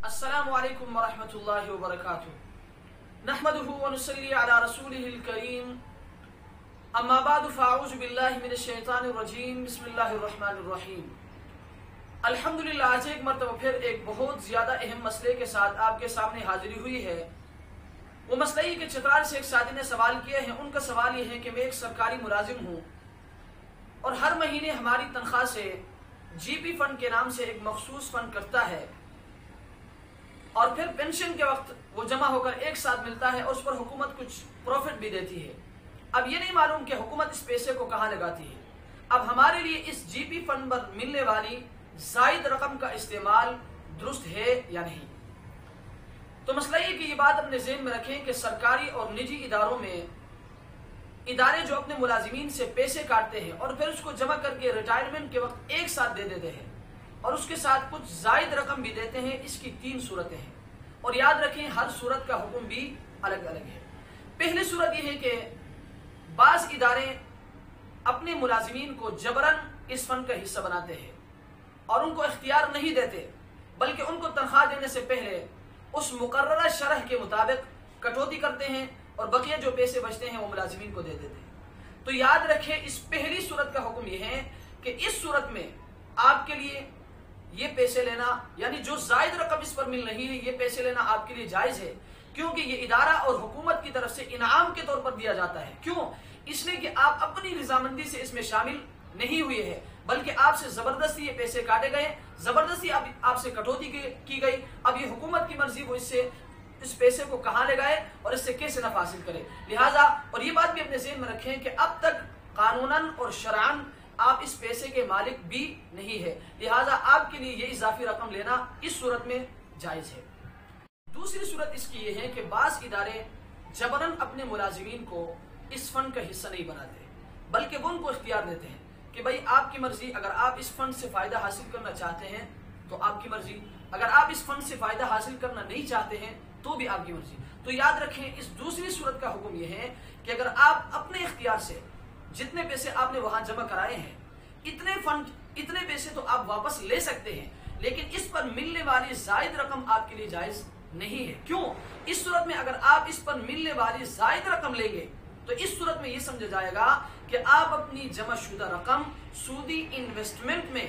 السلام علیکم ورحمۃ اللہ وبرکاتہ نحمده ونصلی علی رسوله الکریم اما بعد فاعوذ باللہ من الشیطان الرجیم بسم اللہ الرحمن الرحیم الحمدللہ آج ایک مرتبہ پھر ایک بہت زیادہ اہم مسئلے کے ساتھ آپ کے سامنے حاضری ہوئی ہے۔ وہ مسئلہ یہ کہ چترال سے ایک ساتھی نے سوال کیے ہیں۔ ان کا سوال یہ ہے کہ میں ایک سرکاری ملازم ہوں اور ہر مہینے ہماری تنخواہ سے جی پی فنڈ کے نام سے ایک مخصوص فنڈ کٹتا ہے اور پھر پینشن کے وقت وہ جمع ہو کر ایک ساتھ ملتا ہے اور اس پر حکومت کچھ پروفٹ بھی دیتی ہے۔ اب یہ نہیں معلوم کہ حکومت اس پیسے کو کہاں لگاتی ہے۔ اب ہمارے لیے اس جی پی فنڈ پر ملنے والی زائد رقم کا استعمال درست ہے یا نہیں؟ تو مسئلہ یہ کہ یہ بات اپنے ذہن میں رکھیں کہ سرکاری اور نجی اداروں میں ادارے جو اپنے ملازمین سے پیسے کاٹتے ہیں اور پھر اس کو جمع کر کے ریٹائرمنٹ کے وقت ایک ساتھ دے دیتے ہیں اور اس کے ساتھ کچھ زائد رقم بھی دیتے ہیں، اس کی 3 صورتیں ہیں اور یاد رکھیں ہر صورت کا حکم بھی الگ الگ ہے۔ پہلی صورت یہ ہے کہ بعض ادارے اپنے ملازمین کو جبراً اس فنڈ کا حصہ بناتے ہیں اور ان کو اختیار نہیں دیتے، بلکہ ان کو تنخواہ دینے سے پہلے اس مقررہ شرح کے مطابق کٹوتی کرتے ہیں اور بقیہ جو پیسے بچتے ہیں وہ ملازمین کو دے دیتے ہیں۔ تو یاد رکھیں اس پہلی صورت کا حکم یہ ہے کہ اس صورت میں آپ کے لیے یہ پیسے لینا، یعنی جو زائد رقم اس پر مل رہی ہے، یہ پیسے لینا آپ کے لیے جائز ہے، کیونکہ یہ ادارہ اور حکومت کی طرف سے انعام کے طور پر دیا جاتا ہے۔ کیوں؟ اس لیے کہ آپ اپنی رضامندی سے اس میں شامل نہیں ہوئے ہیں، بلکہ آپ سے زبردستی یہ پیسے کاٹے گئے، زبردستی آپ سے کٹوتی کی گئی۔ اب یہ حکومت کی مرضی، وہ اس پیسے کو کہاں لگائے اور اس سے کیسے نفع حاصل کرے۔ لہٰذا اور یہ بات بھی اپنے ذہن میں رکھیں کہ اب تک قانوناً اور شرعاً آپ اس پیسے کے مالک بھی نہیں ہے، لہٰذا آپ کے لیے یہ اضافی رقم لینا اس صورت میں جائز ہے۔ دوسری صورت اس کی یہ ہے کہ بعض ادارے جبراً اپنے ملازمین کو اس فنڈ کا حصہ نہیں بناتے، بلکہ وہ ان کو اختیار دیتے ہیں کہ بھائی آپ کی مرضی، اگر آپ اس فنڈ سے فائدہ حاصل کرنا چاہتے ہیں تو آپ کی مرضی، اگر آپ اس فنڈ سے فائدہ حاصل کرنا نہیں چاہتے ہیں تو بھی آپ کی مرضی۔ تو یاد رکھیں اس دوسری صورت کا حکم یہ ہے کہ اگر آپ اپنے اختیار سے جتنے پیسے آپ نے وہاں جمع کرائے ہیں اتنے پیسے تو آپ واپس لے سکتے ہیں، لیکن اس پر ملنے والی زائد رقم آپ کے لیے جائز نہیں ہے۔ کیوں؟ اس صورت میں اگر آپ اس پر ملنے والی زائد رقم لیں گے تو اس صورت میں یہ سمجھا جائے گا کہ آپ اپنی جمع شدہ رقم سودی انویسٹمنٹ میں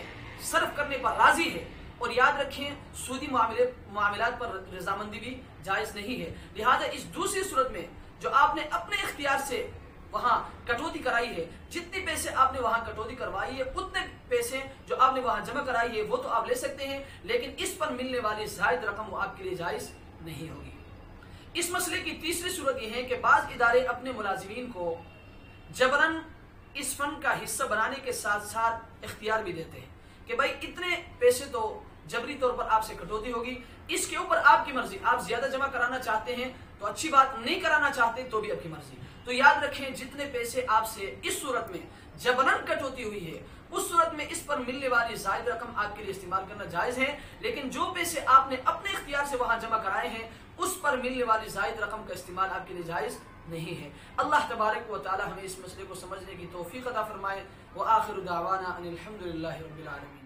صرف کرنے پر راضی ہے، اور یاد رکھیں سودی معاملات پر رضامندی بھی جائز نہیں ہے۔ لہذا اس دوسری صورت میں جو آپ نے اپنے اختیار سے وہاں کٹوتی کرائی ہے، جتنے پیسے آپ نے وہاں کٹوتی کروائی ہے اتنے پیسے جو آپ نے وہاں جمع کرائی ہے وہ تو آپ لے سکتے ہیں، لیکن اس پر ملنے والی زائد رقم وہ آپ کے لیے جائز نہیں ہوگی۔ اس مسئلے کی تیسری صورت یہ ہے کہ بعض ادارے اپنے ملازمین کو جبراً اس فنڈ کا حصہ بنانے کے ساتھ ساتھ اختیار بھی دیتے ہیں کہ بھائی اتنے پیسے تو جبری طور پر آپ سے کٹوتی ہوگی، اس کے اوپر آپ کی مرضی، آپ زیادہ جمع کرانا چاہتے ہیں تو اچھی بات، نہیں کرانا چاہتے تو بھی آپ کی مرضی۔ تو یاد رکھیں جتنے پیسے آپ سے اس صورت میں جبراً کٹوتی ہوئی ہے اس صورت میں اس پر ملنے والی زائد رقم آپ کے لیے استعمال کرنا جائز ہے، لیکن جو پیسے آپ نے اپنے اختیار سے وہاں جمع کرائے ہیں اس پر ملنے والی زائد رقم کا استعمال آپ کے لیے جائز نہیں ہے۔ اللہ تبارک و تعالی ہمیں اس مسئلے کو سمجھنے کی توفیق عطا فرمائے۔ وآخر دعوانا ان الحمد للہ رب العالمین۔